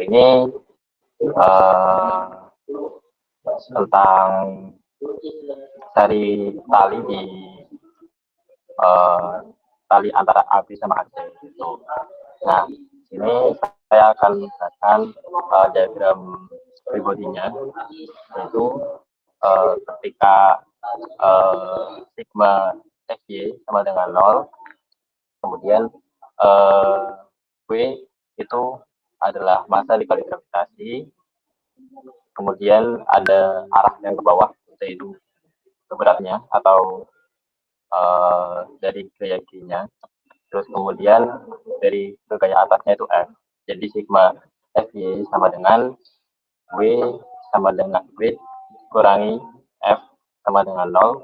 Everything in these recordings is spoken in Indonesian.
ini uh, tentang dari tali di uh, tali antara AB sama AC gitu. Nah, ini saya akan menggunakan diagram free body-nya, yaitu ketika sigma FY sama dengan 0, kemudian W itu adalah massa dikali gravitasi, kemudian ada arah yang ke bawah, yaitu beratnya atau dari gaya G-nya, terus kemudian dari ke gaya atasnya itu F. Jadi sigma FY sama dengan W sama dengan W kurangi F sama dengan 0,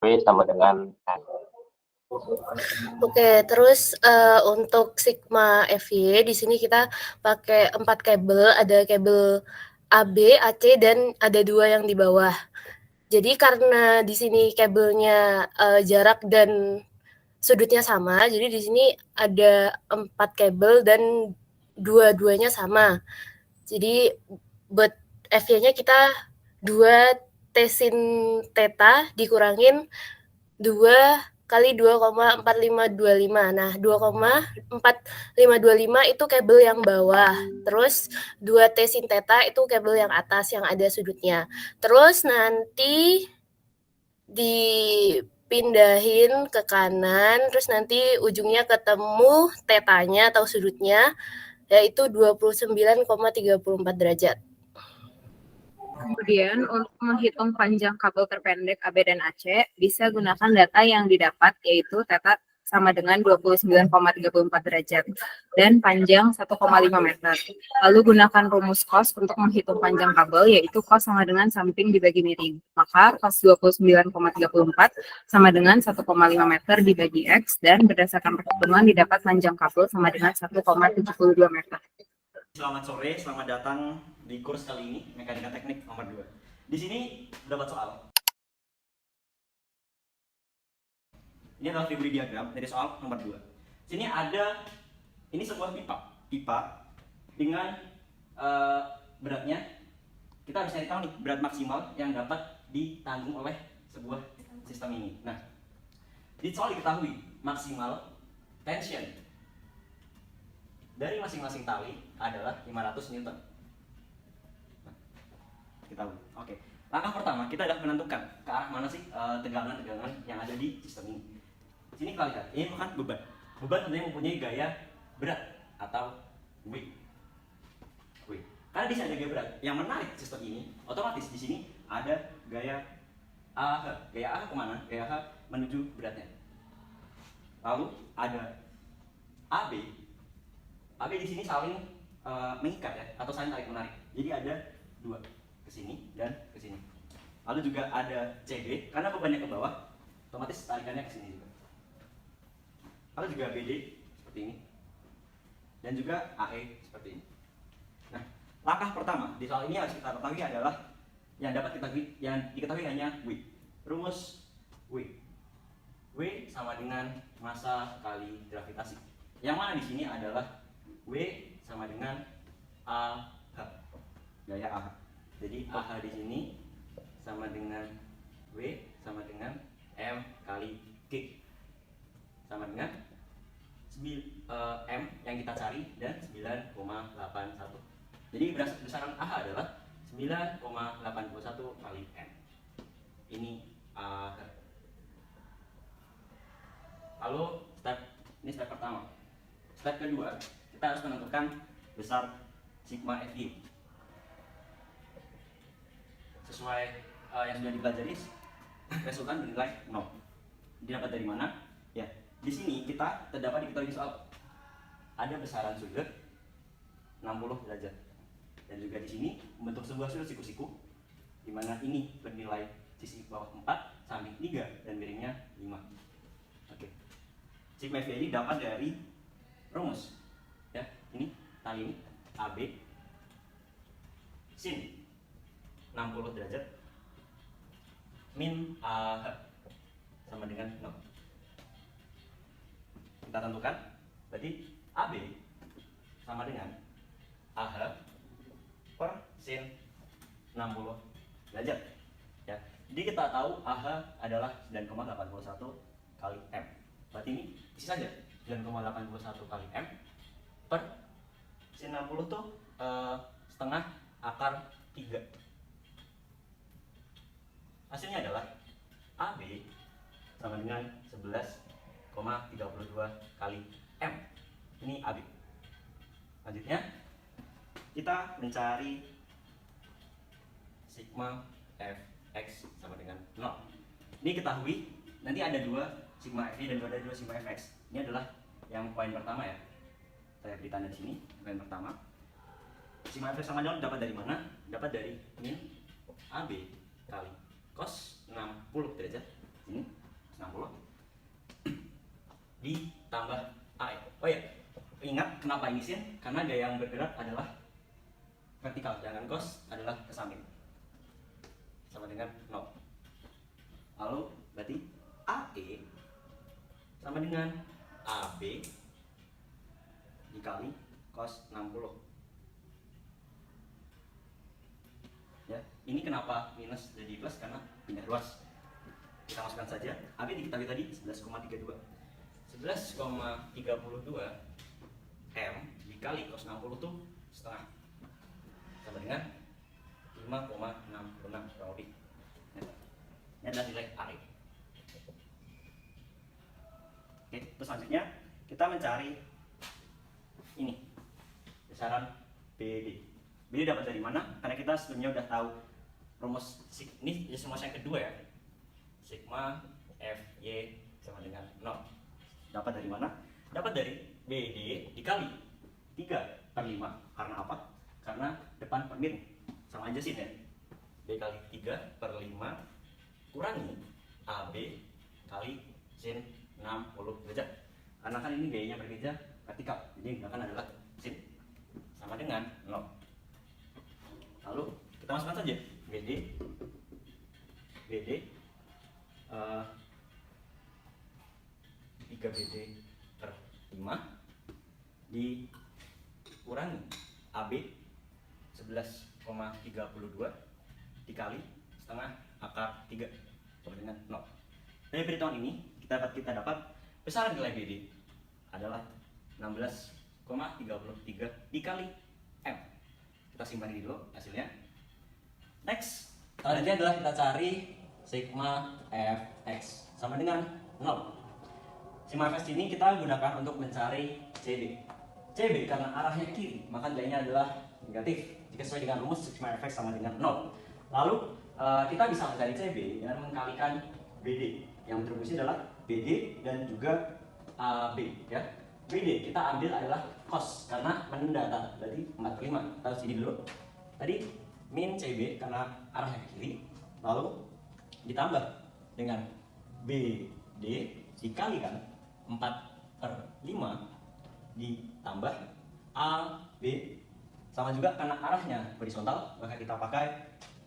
W sama dengan F. Oke, terus untuk sigma FY di sini kita pakai 4 kabel, ada kabel AB, AC, dan ada 2 yang di bawah. Jadi karena di sini kabelnya jarak dan sudutnya sama, jadi di sini ada 4 kabel dan dua-duanya sama. Jadi buat FY-nya kita 2 T sin theta dikurangin 2 kali 2,4525. Nah, 2,4525 itu kabel yang bawah. Terus 2 T sin theta itu kabel yang atas yang ada sudutnya. Terus nanti dipindahin ke kanan, terus nanti ujungnya ketemu tetanya atau sudutnya, yaitu 29,34 derajat. Kemudian untuk menghitung panjang kabel terpendek AB dan AC, bisa gunakan data yang didapat, yaitu θ sama dengan 29,34 derajat dan panjang 1,5 meter. Lalu gunakan rumus cos untuk menghitung panjang kabel, yaitu cos sama dengan samping dibagi miring. Maka cos 29,34 sama dengan 1,5 meter dibagi X, dan berdasarkan perhitungan didapat panjang kabel sama dengan 1,72 meter. Selamat sore, selamat datang di kurs kali ini, Mekanika Teknik nomor 2. Di sini dapat soal. Ini adalah figuri diagram dari soal nomor 2. Sini ada, ini sebuah pipa dengan beratnya. Kita harus cari tahu nih berat maksimal yang dapat ditanggung oleh sebuah sistem ini. Nah, di soal diketahui maksimal tension dari masing-masing tali adalah 500 Newton. Nah, kita tahu. Oke. Langkah pertama kita adalah menentukan ke arah mana sih tegangan-tegangan yang ada di sistem ini. Sini kita lihat, ini bukan beban. Beban tentunya mempunyai gaya berat atau weight. Karena di sini ada gaya berat yang menarik sistem ini, otomatis di sini ada gaya AH. Gaya AH kemana? Gaya AH menuju beratnya. Lalu ada AB. AB di sini saling mengikat ya, atau saling tarik menarik. Jadi ada 2 ke sini dan ke sini. Lalu juga ada CB, karena bebannya ke bawah, otomatis tarikannya ke sini juga. Lalu juga BD seperti ini, dan juga AE seperti ini. Nah, langkah pertama di soal ini harus kita ketahui adalah yang diketahui hanya W. Rumus W. W sama dengan massa kali gravitasi. Yang mana di sini adalah W sama dengan AH, gaya AH. Jadi AH di sini sama dengan W sama dengan M kali G, sama dengan M yang kita cari dan 9,81. Jadi besaran AH adalah 9,81 kali M. Ini AH. Lalu ini step pertama. Step kedua, kita harus menentukan besar sigma FY. Sesuai yang sudah dipelajari, resultan bernilai 0. Didapat dari mana? Ya, di sini kita terdapat diketahui soal ada besaran sudut 60 derajat, dan juga di sini membentuk sebuah sudut siku-siku, di mana ini bernilai sisi bawah 4, samping 3, dan miringnya 5. Oke. Sigma FY ini dapat dari rumus. Ya, ini tali ini AB sin 60 derajat min AH sama dengan 0. Kita tentukan, berarti AB sama dengan AH per sin 60 derajat. Ya. Jadi kita tahu AH adalah 9,81 kali M. Berarti ini isi saja 9,81 kali M per sin 60 tuh setengah akar 3. Hasilnya adalah AB sama dengan 11,32 kali M. Ini AB. Selanjutnya kita mencari sigma fx sama dengan 0. Ini ketahui nanti ada 2 sigma fy dan ada 2 sigma fx. Ini adalah yang poin pertama ya. Saya beri tanda di sini, poin pertama. Sigma fx sama 0 dapat dari mana? Dapat dari min AB kali cos 60 derajat. Ini 60 ditambah AE. Oh ya, ingat kenapa ini sin? Karena gaya yang bergerak adalah vertikal, sedangkan cos adalah ke samping. Sama dengan 0. Lalu berarti AE sama dengan AB dikali cos 60. Ya, ini kenapa minus jadi plus? Karena pindah ruas. Kita masukkan saja. AB diketahui tadi 11,32. 11,32 M dikali cos 60 tuh setengah. Sama dengan 5,66 kurang lebih. Ini adalah nilai AE. Oke, terus selanjutnya kita mencari ini besaran BD. BD dapat dari mana? Karena kita sebelumnya udah tahu rumus ini rumus yang kedua ya. Sigma FY sama dengan 0. Dapat dari mana? Dapat dari BD dikali 3/5. Karena apa? Karena depan per miring. Sama aja sih ya. B kali 3/5 kurangi AB kali sin 60 derajat. Karena kan ini gayanya berbeda vertikal, jadi yang adalah sin sama dengan 0. Lalu kita masukkan saja BD 3BD/5 dikurangi AB 11,32 dikali setengah akar 3 sama dengan 0. Dari perhitungan ini kita dapat besaran nilai BD adalah 16,33 dikali M. Kita simpan ini dulu hasilnya. Next, selanjutnya adalah kita cari sigma fx sama dengan 0. Sigma fx ini kita gunakan untuk mencari CB. CB karena arahnya kiri, maka nilainya adalah negatif jika sesuai dengan rumus sigma fx sama dengan 0. Lalu kita bisa mencari CB dengan mengkalikan BD. Yang berfungsi adalah BD dan juga AB ya. BD kita ambil adalah cos karena mendatar, berarti 45. Kita sini dulu. Tadi min CB karena arahnya ke kiri, lalu ditambah dengan BD dikalikan 4/5 ditambah AB sama juga karena arahnya horizontal, maka kita pakai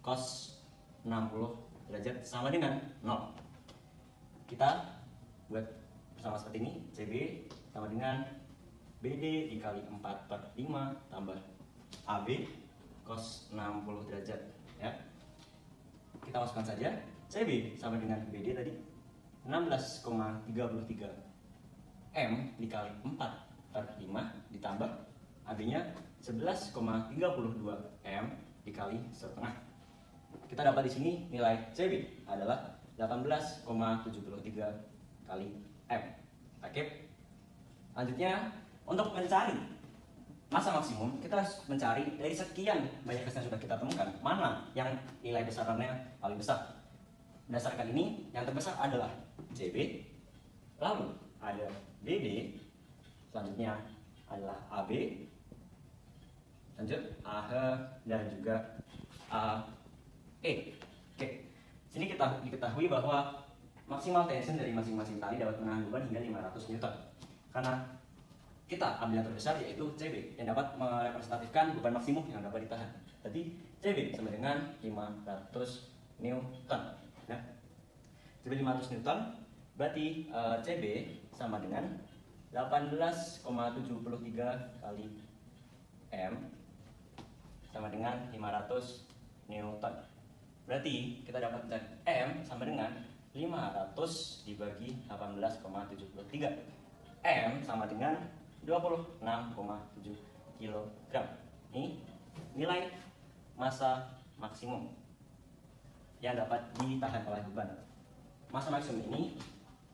cos 60 derajat sama dengan 0. Kita buat bersama seperti ini. CB sama dengan BD dikali 4/5 tambah AB cos 60 derajat ya. Kita masukkan saja. CB sama dengan BD tadi 16,33 M dikali 4/5 ditambah AB nya 11,32 M dikali setengah. Kita dapat di sini nilai CB adalah 18,73 kali M. Oke. Lanjutnya untuk mencari masa maksimum, kita harus mencari dari sekian banyak kesan yang sudah kita temukan mana yang nilai besarannya paling besar. Berdasarkan ini, yang terbesar adalah CB, lalu ada BD, selanjutnya adalah AB, lanjut AH dan juga AE. Oke, sini kita diketahui bahwa maksimal tension dari masing-masing tali dapat menahan beban hingga 500 Newton. Karena kita ambil yang terbesar yaitu CB yang dapat merepresentatifkan beban maksimum yang dapat ditahan. Jadi CB sama dengan 500 Newton. Nah, CB 500 Newton berarti CB sama dengan 18,73 kali M sama dengan 500 Newton. Berarti kita dapatkan M sama dengan 500 dibagi 18,73. M sama dengan 26,7 kg. Ini nilai massa maksimum yang dapat ditahan oleh beban. Massa maksimum ini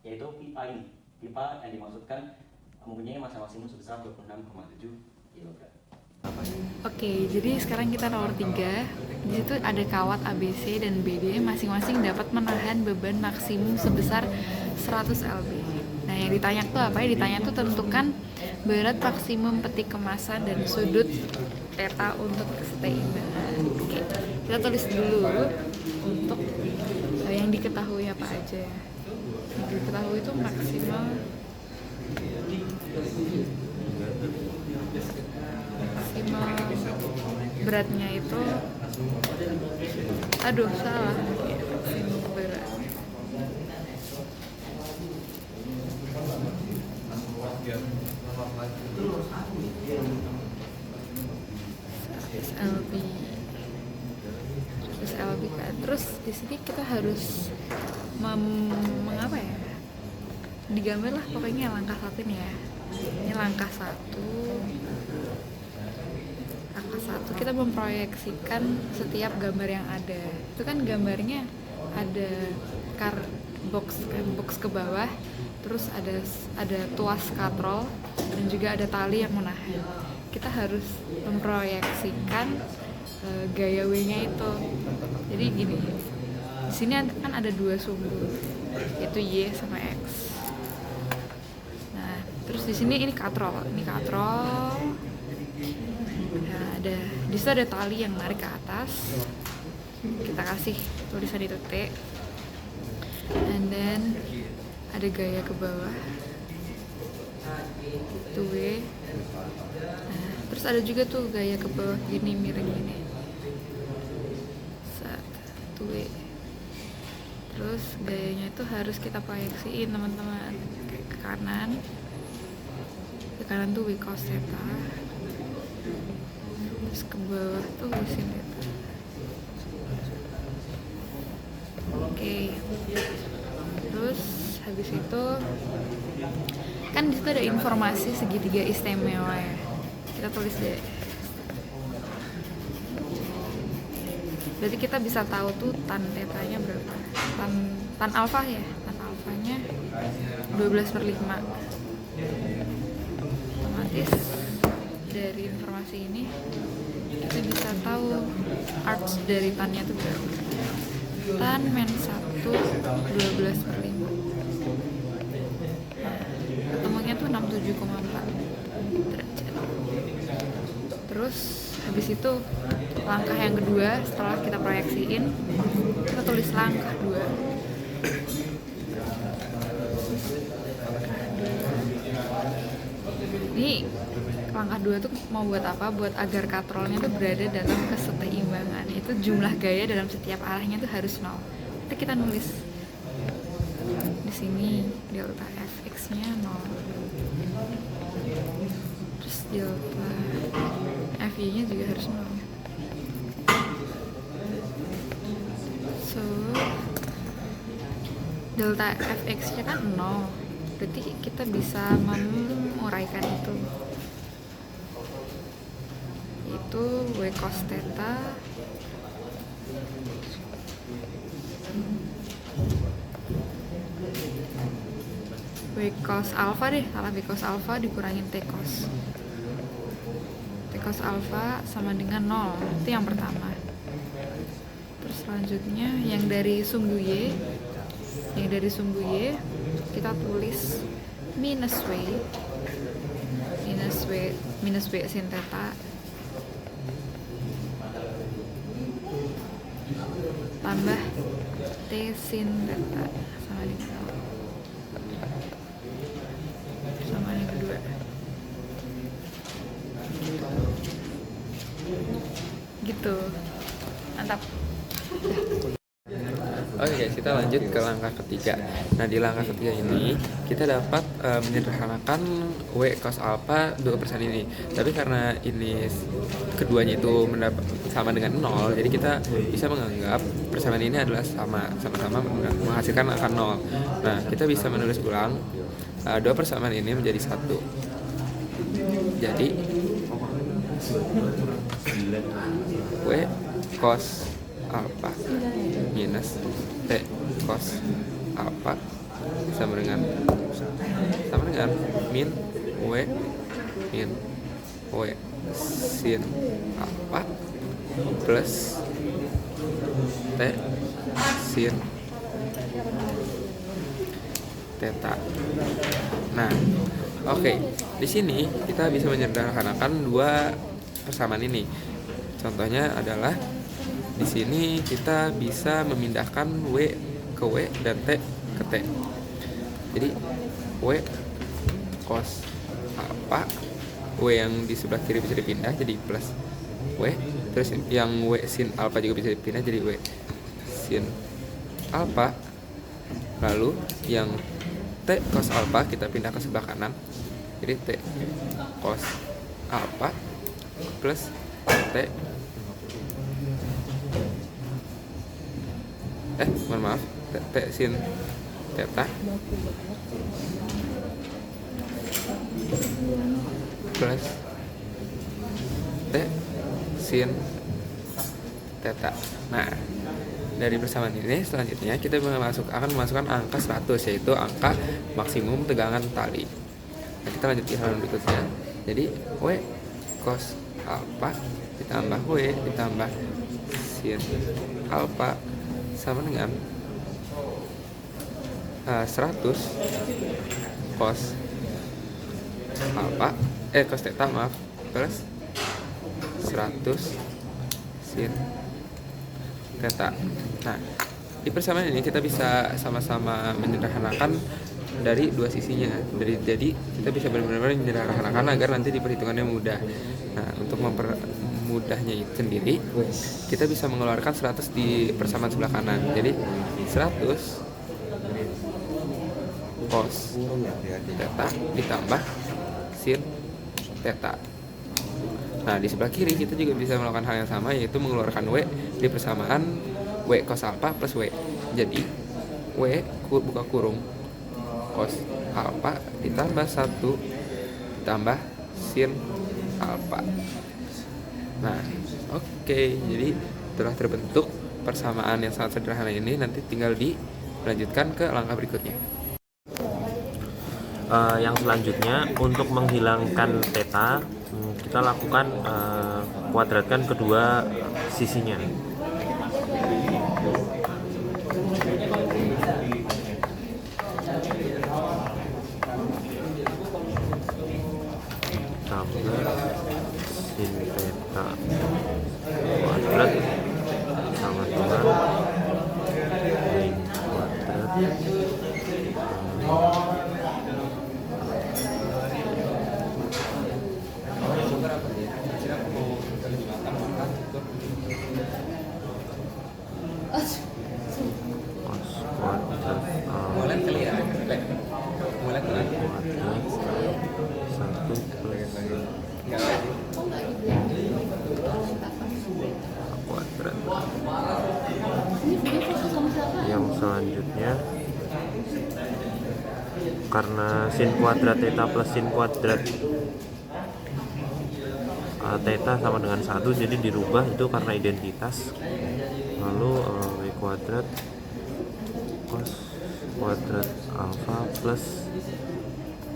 yaitu pipa ini. Pipa yang dimaksudkan mempunyai massa maksimum sebesar 26,7 kg. Oke, jadi sekarang kita nomor 3. Di situ ada kawat ABC dan BD, masing-masing dapat menahan beban maksimum sebesar 100 lb. Nah, yang ditanya tuh apa ya? Ditanya tuh tentukan berat maksimum peti kemasan dan sudut theta untuk keseimbangan. Oke, kita tulis dulu untuk yang diketahui apa aja ya. Yang diketahui itu maksimal beratnya itu, aduh salah, maksimum berat LB kan. Terus di sini kita harus mengapa ya? Digambar lah pokoknya langkah 1 nih ya. Ini langkah 1. Kita memproyeksikan setiap gambar yang ada. Itu kan gambarnya ada box ke bawah, terus ada tuas katrol dan juga ada tali yang menahan. Kita harus memproyeksikan gaya W-nya itu. Jadi gini, di sini kan ada 2 sumbu, yaitu Y sama X. Nah, terus di sini ini katrol. Nah, di situ ada tali yang narik ke atas. Kita kasih tulisan itu T. And then ada gaya ke bawah. Itu W. Nah, terus ada juga tuh gaya ke bawah gini, miring gini. Itu W. Terus gayanya itu harus kita proyeksiin, teman-teman. Ke kanan. Ke kanan tuh W cos theta. Terus ke bawah tuh sin theta. Oke. Terus habis itu kan di situ ada informasi segitiga istimewa ya. Kita tulis deh. Berarti kita bisa tahu tuh tan tetanya berapa. Tan alfa ya. Tan alfanya 12/5. Otomatis dari informasi ini kita bisa tahu arcs dari tannya itu berapa. Tan -1 12/5. Ketemunya tuh 67,4 derajat. Terus habis itu langkah yang kedua setelah kita proyeksiin, kita tulis langkah 2. Ini langkah 2 tuh mau buat apa? Buat agar katrolnya tuh berada dalam keseimbangan. Itu jumlah gaya dalam setiap arahnya tuh harus 0. Itu kita nulis di sini delta fx-nya 0. Terus delta fy-nya juga harus 0. So delta fx-nya kan 0. Berarti kita bisa menguraikan itu. Itu W cos theta W cos alpha deh, salah, W cos alpha dikurangin T cos. T cos alpha sama dengan 0. Itu yang pertama. Terus selanjutnya yang dari sumbu Y. Yang dari sumbu Y kita tulis minus W sin theta tambah T sin theta sama dengan 0. Sama yang kedua. Gitu. Mantap. Oke, Oke, kita lanjut ke langkah ketiga. Nah, di langkah ketiga ini kita dapat menyederhanakan W cos alpha 2% ini. Tapi karena ini keduanya itu sama dengan 0, jadi kita bisa menganggap persamaan ini adalah sama-sama menghasilkan angka 0. Nah, kita bisa menulis ulang dua persamaan ini menjadi satu. Jadi W cos alpha minus T cos alpha sama dengan min W sin alpha plus T sin theta. Nah, oke. Di sini kita bisa menyederhanakan dua persamaan ini. Contohnya adalah di sini kita bisa memindahkan W ke W dan T ke T. Jadi W cos alpha, W yang di sebelah kiri bisa dipindah jadi plus W, terus yang W sin alpha juga bisa dipindah jadi W sin alpha. Lalu yang T cos alpha kita pindah ke sebelah kanan, jadi T cos alpha plus T T sin theta plus T sin theta. Nah, dari persamaan ini selanjutnya kita akan memasukkan angka 100, yaitu angka maksimum tegangan tali. Nah, kita lanjut di halaman berikutnya. Jadi W cos alpha ditambah W ditambah sin alpha sama dengan 100 cos alpha cos theta plus 100 sin theta. Nah, di persamaan ini kita bisa sama-sama menyederhanakan dari dua sisinya. Jadi kita bisa benar-benar menyederhanakan agar nanti di perhitungannya mudah. Nah, untuk mempermudahnya itu sendiri, kita bisa mengeluarkan 100 di persamaan sebelah kanan. Jadi 100 cos theta ditambah sin theta. Nah, di sebelah kiri kita juga bisa melakukan hal yang sama, yaitu mengeluarkan W di persamaan W cos alpha plus W. Jadi W buka kurung cos alpha ditambah 1 tambah sin alpha. Nah, oke. Jadi telah terbentuk persamaan yang sangat sederhana ini. Nanti tinggal dilanjutkan ke langkah berikutnya. Yang selanjutnya untuk menghilangkan theta, kita lakukan kuadratkan kedua sisinya. Tambah sin theta kuadrat sama dengan min kuadrat kuadrat. Yang selanjutnya, karena sin kuadrat theta plus sin kuadrat theta sama dengan 1, jadi dirubah itu karena identitas. Lalu W kuadrat cos kuadrat alpha plus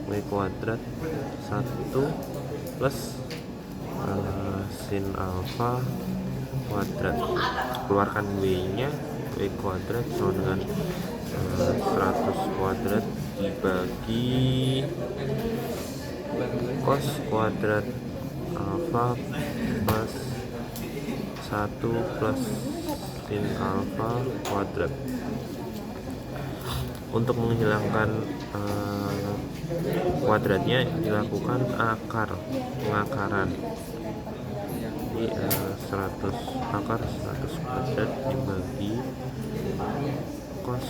W kuadrat 1 plus sin alpha kuadrat. Keluarkan W nya, W kuadrat sama dengan 100 kuadrat dibagi cos kuadrat alpha plus 1 plus sin alpha kuadrat. Untuk menghilangkan kuadratnya dilakukan pengakaran. Jadi 100 kuadrat dibagi cos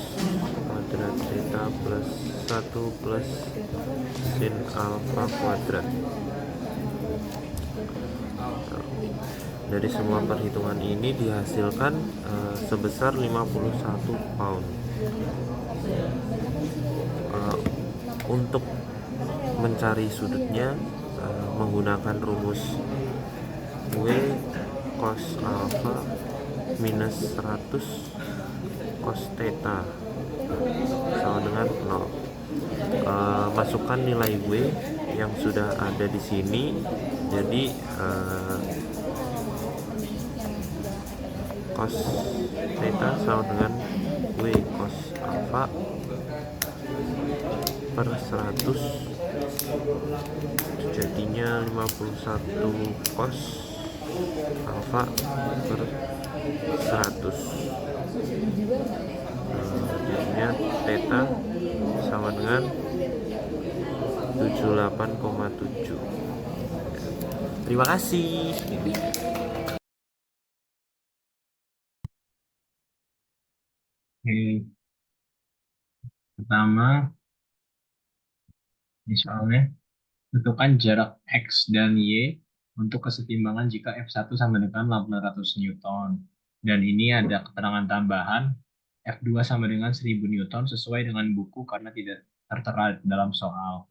kuadrat theta plus 1 plus sin alfa kuadrat. Dari semua perhitungan ini dihasilkan sebesar 51 pound. Untuk mencari sudutnya menggunakan rumus W cos alpha minus 100 cos theta sama dengan 0. Masukkan nilai W yang sudah ada di sini. Jadi cos theta sama dengan W cos alpha per 100, jadinya 51 cos alpha per 100. Jadinya theta sama dengan 78,7. Terima kasih. Oke, pertama, misalnya, tentukan jarak X dan Y untuk kesetimbangan jika F1 sama dengan 800 Newton. Dan ini ada keterangan tambahan, F2 sama dengan 1000 Newton sesuai dengan buku karena tidak tertera dalam soal.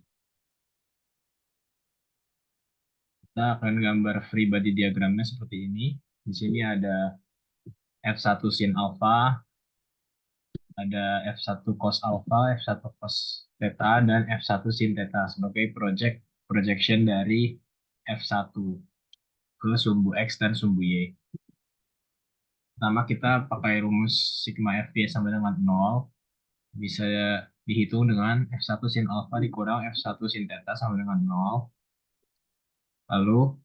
Kita akan gambar free body diagramnya seperti ini. Di sini ada F1 sin alpha, ada F1 cos alpha, F1 cos theta, dan F1 sin theta sebagai projection dari F1 ke sumbu X dan sumbu Y. Pertama kita pakai rumus sigma FY sama dengan 0. Bisa dihitung dengan F1 sin alpha dikurang F1 sin theta sama dengan 0. Lalu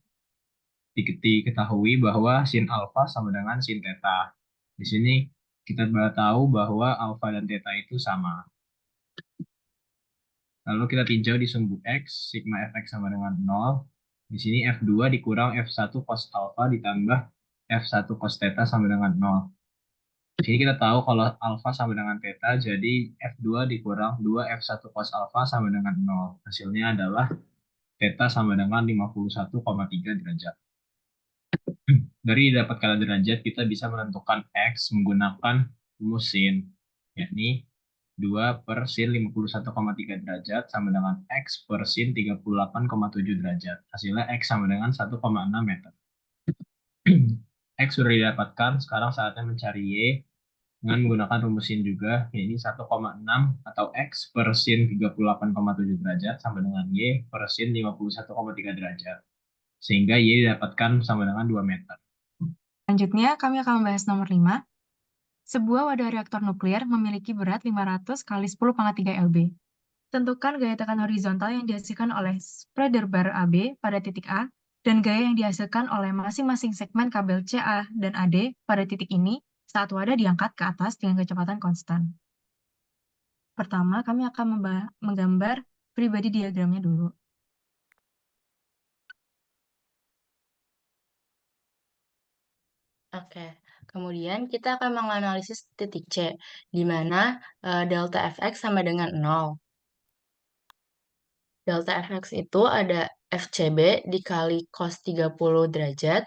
diketahui bahwa sin alpha sama dengan sin theta. Di sini kita tahu bahwa alpha dan theta itu sama. Lalu kita tinjau di sumbu X, sigma Fx sama dengan 0. Di sini F2 dikurang F1 cos alpha ditambah F1 cos theta sama dengan 0. Di sini kita tahu kalau alpha sama dengan theta, jadi F2 dikurang 2 F1 cos alpha sama dengan 0. Hasilnya adalah theta sama dengan 51,3 derajat. Dari didapatkan derajat, kita bisa menentukan X menggunakan rumus sin, yakni 2 per sin 51,3 derajat sama dengan X per sin 38,7 derajat. Hasilnya X sama dengan 1,6 meter. X sudah didapatkan, sekarang saatnya mencari Y dengan menggunakan rumus sin juga, yakni 1,6 atau X per sin 38,7 derajat sama dengan Y per sin 51,3 derajat. Sehingga Y didapatkan sama dengan 2 meter. Selanjutnya, kami akan membahas nomor 5. Sebuah wadah reaktor nuklir memiliki berat 500 kali 10⁻³ lb. Tentukan gaya tekan horizontal yang dihasilkan oleh spreader bar AB pada titik A dan gaya yang dihasilkan oleh masing-masing segmen kabel CA dan AD pada titik ini saat wadah diangkat ke atas dengan kecepatan konstan. Pertama, kami akan menggambar free body diagramnya dulu. Oke, kemudian kita akan menganalisis titik C, di mana delta Fx sama dengan 0. Delta Fx itu ada FCB dikali cos 30 derajat,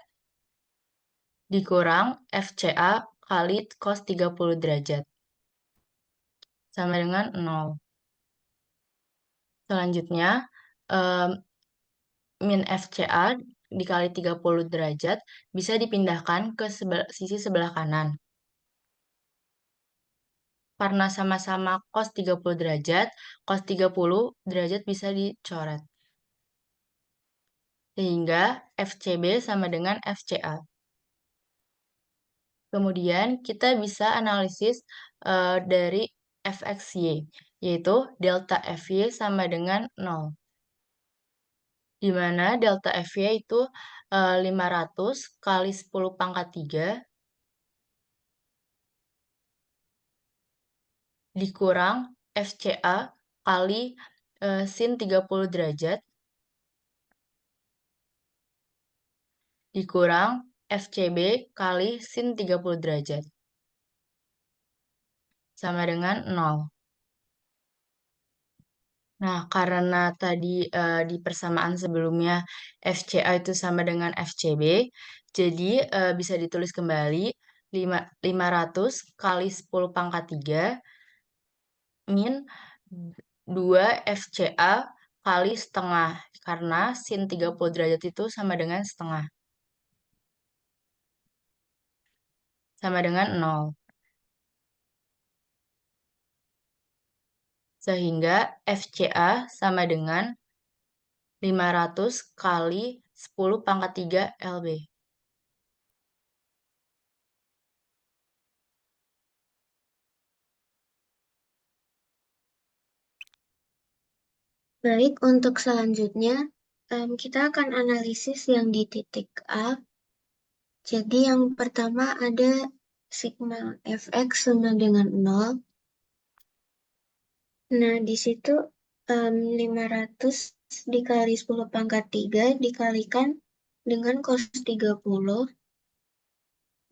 dikurang FCA kali cos 30 derajat, sama dengan 0. Selanjutnya, min FCA dikali 30 derajat bisa dipindahkan ke sisi sebelah kanan. Karena sama-sama cos 30 derajat, cos 30 derajat bisa dicoret. Sehingga FCB sama dengan FCA. Kemudian kita bisa analisis dari Fxy, yaitu delta Fy sama dengan 0. Di mana delta Fy itu 500 kali 10⁻³ dikurang FCA kali sin 30 derajat dikurang FCB kali sin 30 derajat. sama dengan 0. Nah, karena tadi di persamaan sebelumnya FCA itu sama dengan FCB, jadi bisa ditulis kembali 500 kali 10 pangkat 3 min 2 FCA kali setengah, karena sin 30 derajat itu sama dengan setengah, sama dengan 0. Sehingga FCA sama dengan 500 kali 10 pangkat 3 LB. Baik, untuk selanjutnya kita akan analisis yang di titik A. Jadi yang pertama ada sigma fx sama dengan 0. Nah, di situ 500 dikali 10 pangkat 3 dikalikan dengan cos 30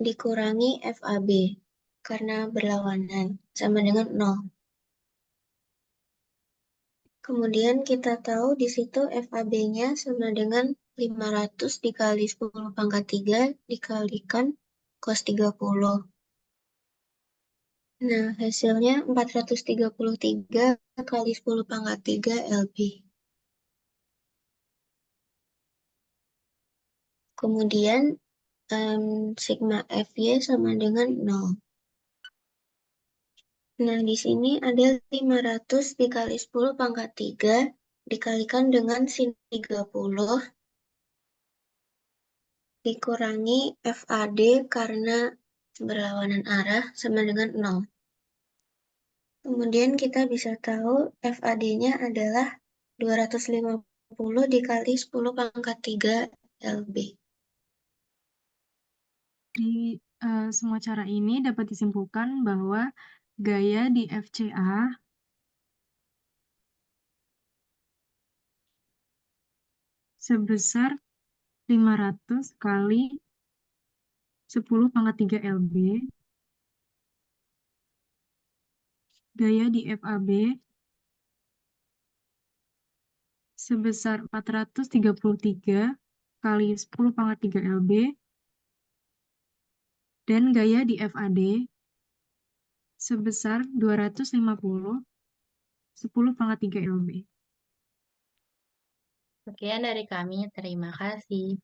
dikurangi FAB karena berlawanan sama dengan 0. Kemudian kita tahu di situ FAB-nya sama dengan 500 dikali 10 pangkat 3 dikalikan cos 30. Nah, hasilnya 433 kali 10 pangkat 3 LB. Kemudian sigma FY sama dengan 0. Nah, di sini ada 500 dikali 10 pangkat 3 dikalikan dengan sin 30 dikurangi FAD karena berlawanan arah sama dengan 0. Kemudian kita bisa tahu FAD-nya adalah 250 dikali 10 pangkat 3 LB. Di semua cara ini dapat disimpulkan bahwa gaya di FCA sebesar 500 kali 10 pangkat 3 LB. Gaya di FAB sebesar 433 kali 10 pangkat 3 LB. Dan gaya di FAD sebesar 250 10 pangkat 3 LB. Sekian dari kami, terima kasih.